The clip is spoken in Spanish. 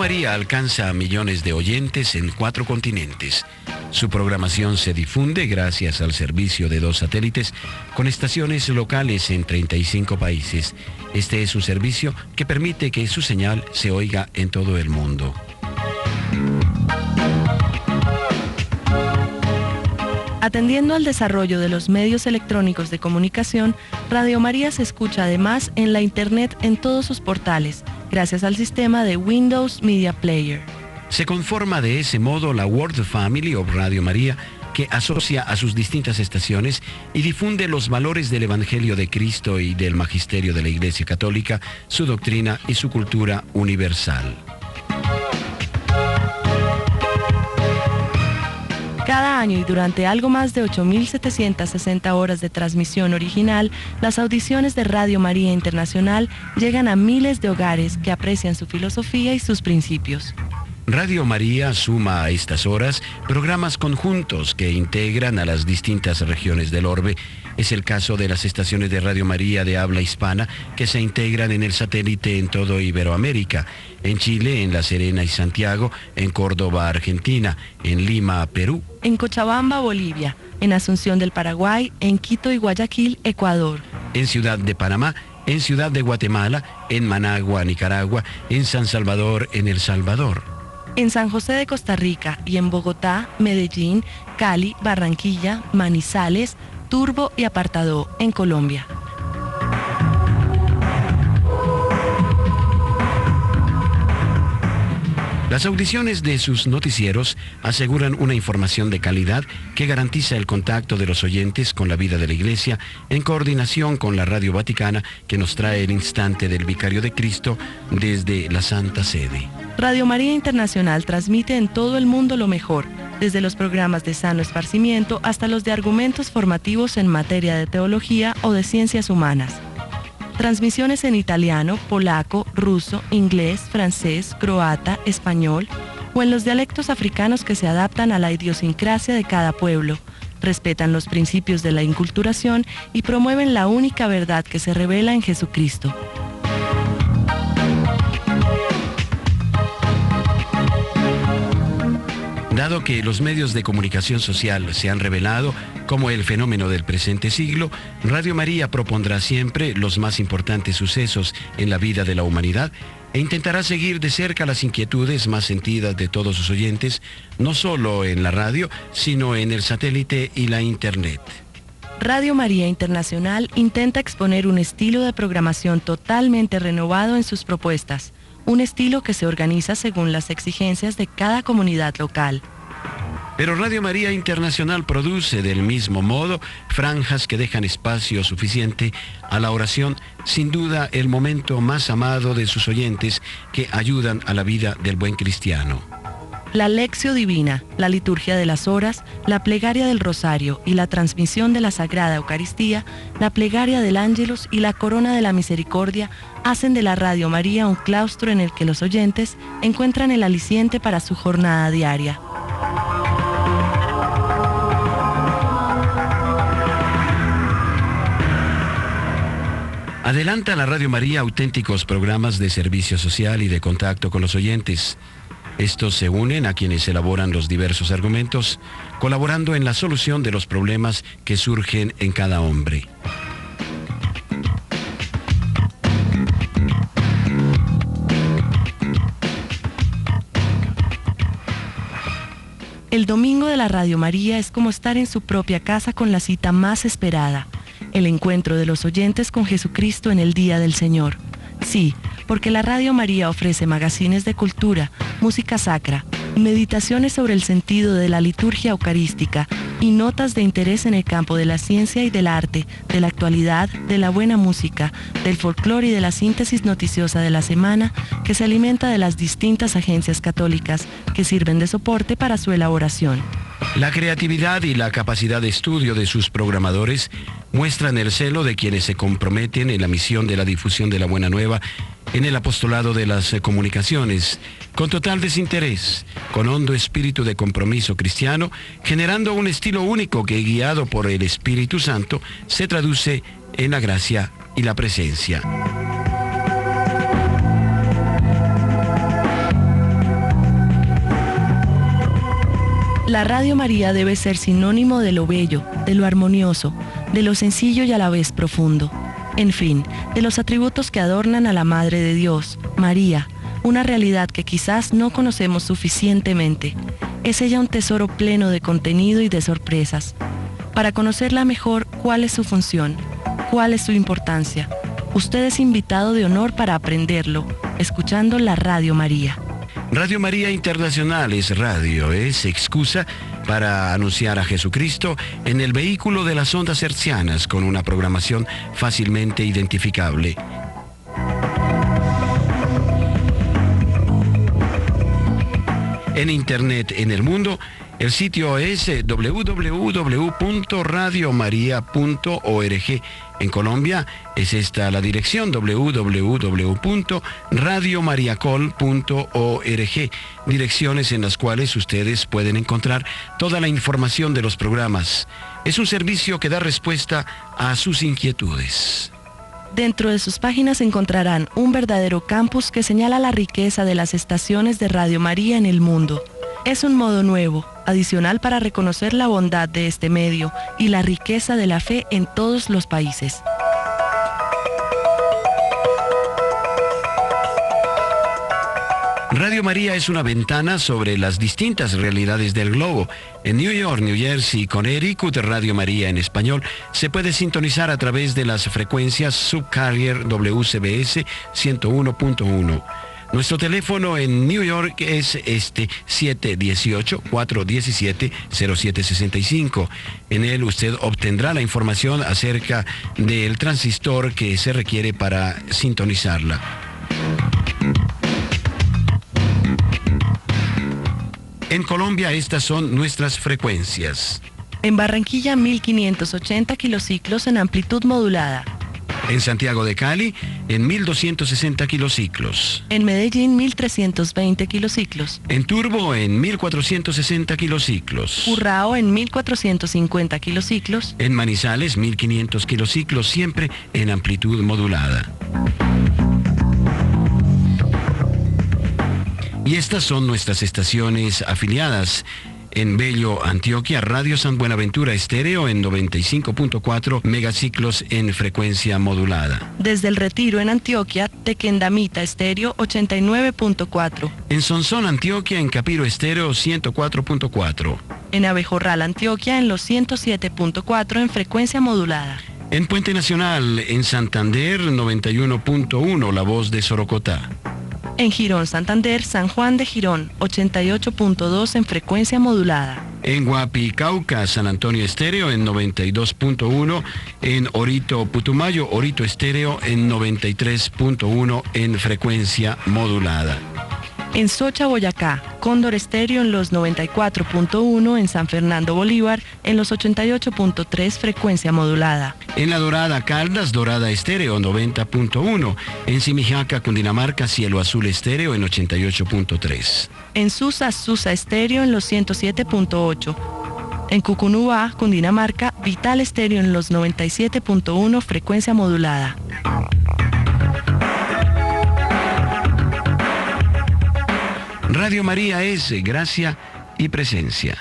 María alcanza a millones de oyentes en 4 continentes. Su programación se difunde gracias al servicio de 2 satélites con estaciones locales en 35 países. Este es un servicio que permite que su señal se oiga en todo el mundo. Atendiendo al desarrollo de los medios electrónicos de comunicación, Radio María se escucha además en la Internet en todos sus portales, gracias al sistema de Windows Media Player. Se conforma de ese modo la World Family of Radio María, que asocia a sus distintas estaciones y difunde los valores del Evangelio de Cristo y del magisterio de la Iglesia Católica, su doctrina y su cultura universal. Cada año y durante algo más de 8.760 horas de transmisión original, las audiciones de Radio María Internacional llegan a miles de hogares que aprecian su filosofía y sus principios. Radio María suma a estas horas programas conjuntos que integran a las distintas regiones del orbe. Es el caso de las estaciones de Radio María de habla hispana que se integran en el satélite en todo Iberoamérica, en Chile, en La Serena y Santiago, en Córdoba, Argentina, en Lima, Perú, en Cochabamba, Bolivia, en Asunción del Paraguay, en Quito y Guayaquil, Ecuador, en Ciudad de Panamá, en Ciudad de Guatemala, en Managua, Nicaragua, en San Salvador, en El Salvador, en San José de Costa Rica y en Bogotá, Medellín, Cali, Barranquilla, Manizales, Turbo y Apartadó, en Colombia. Las audiciones de sus noticieros aseguran una información de calidad que garantiza el contacto de los oyentes con la vida de la Iglesia en coordinación con la Radio Vaticana, que nos trae el instante del Vicario de Cristo desde la Santa Sede. Radio María Internacional transmite en todo el mundo lo mejor, desde los programas de sano esparcimiento hasta los de argumentos formativos en materia de teología o de ciencias humanas. Transmisiones en italiano, polaco, ruso, inglés, francés, croata, español o en los dialectos africanos que se adaptan a la idiosincrasia de cada pueblo, respetan los principios de la inculturación y promueven la única verdad que se revela en Jesucristo. Dado que los medios de comunicación social se han revelado como el fenómeno del presente siglo, Radio María propondrá siempre los más importantes sucesos en la vida de la humanidad e intentará seguir de cerca las inquietudes más sentidas de todos sus oyentes, no solo en la radio, sino en el satélite y la Internet. Radio María Internacional intenta exponer un estilo de programación totalmente renovado en sus propuestas, un estilo que se organiza según las exigencias de cada comunidad local. Pero Radio María Internacional produce del mismo modo franjas que dejan espacio suficiente a la oración, sin duda el momento más amado de sus oyentes que ayudan a la vida del buen cristiano. La Lectio Divina, la liturgia de las horas, la plegaria del rosario y la transmisión de la Sagrada Eucaristía, la plegaria del Ángelus y la corona de la misericordia hacen de la Radio María un claustro en el que los oyentes encuentran el aliciente para su jornada diaria. Adelanta la Radio María auténticos programas de servicio social y de contacto con los oyentes. Estos se unen a quienes elaboran los diversos argumentos, colaborando en la solución de los problemas que surgen en cada hombre. El domingo de la Radio María es como estar en su propia casa con la cita más esperada, el encuentro de los oyentes con Jesucristo en el Día del Señor. Sí, porque la Radio María ofrece magazines de cultura, música sacra, meditaciones sobre el sentido de la liturgia eucarística y notas de interés en el campo de la ciencia y del arte, de la actualidad, de la buena música, del folclore y de la síntesis noticiosa de la semana que se alimenta de las distintas agencias católicas que sirven de soporte para su elaboración. La creatividad y la capacidad de estudio de sus programadores muestran el celo de quienes se comprometen en la misión de la difusión de la Buena Nueva en el apostolado de las comunicaciones, con total desinterés, con hondo espíritu de compromiso cristiano, generando un estilo único que, guiado por el Espíritu Santo, se traduce en la gracia y la presencia. La Radio María debe ser sinónimo de lo bello, de lo armonioso, de lo sencillo y a la vez profundo. En fin, de los atributos que adornan a la Madre de Dios, María, una realidad que quizás no conocemos suficientemente. Es ella un tesoro pleno de contenido y de sorpresas. Para conocerla mejor, ¿cuál es su función? ¿Cuál es su importancia? Usted es invitado de honor para aprenderlo, escuchando la Radio María. Radio María Internacional es radio, es excusa para anunciar a Jesucristo en el vehículo de las ondas hertzianas con una programación fácilmente identificable. En Internet, en el mundo, el sitio es www.radiomaria.org. En Colombia es esta la dirección, www.radiomariacol.org. Direcciones en las cuales ustedes pueden encontrar toda la información de los programas. Es un servicio que da respuesta a sus inquietudes. Dentro de sus páginas encontrarán un verdadero campus que señala la riqueza de las estaciones de Radio María en el mundo. Es un modo nuevo, adicional para reconocer la bondad de este medio y la riqueza de la fe en todos los países. Radio María es una ventana sobre las distintas realidades del globo. En New York, New Jersey y Connecticut, Radio María en español se puede sintonizar a través de las frecuencias Subcarrier WCBS 101.1. Nuestro teléfono en New York es 718-417-0765. En él usted obtendrá la información acerca del transistor que se requiere para sintonizarla. En Colombia estas son nuestras frecuencias. En Barranquilla 1580 kilociclos en amplitud modulada. En Santiago de Cali en 1260 kilociclos. En Medellín 1320 kilociclos. En Turbo en 1460 kilociclos. Urrao en 1450 kilociclos. En Manizales 1500 kilociclos, siempre en amplitud modulada. Y estas son nuestras estaciones afiliadas. En Bello, Antioquia, Radio San Buenaventura Estéreo en 95.4 megaciclos en frecuencia modulada. Desde El Retiro en Antioquia, Tequendamita Estéreo 89.4. En Sonsón, Antioquia, en Capiro Estéreo 104.4. En Abejorral, Antioquia, en los 107.4 en frecuencia modulada. En Puente Nacional, en Santander 91.1, La Voz de Sorocotá. En Girón, Santander, San Juan de Girón, 88.2 en frecuencia modulada. En Guapi, Cauca, San Antonio Estéreo en 92.1. En Orito, Putumayo, Orito Estéreo en 93.1 en frecuencia modulada. En Socha, Boyacá, Cóndor Estéreo en los 94.1, en San Fernando Bolívar en los 88.3 frecuencia modulada. En La Dorada, Caldas, Dorada Estéreo 90.1. En Simijaca, Cundinamarca, Cielo Azul Estéreo en 88.3. En Susa, Susa Estéreo en los 107.8. En Cucunúa, Cundinamarca, Vital Estéreo en los 97.1 frecuencia modulada. Radio María es gracia y presencia.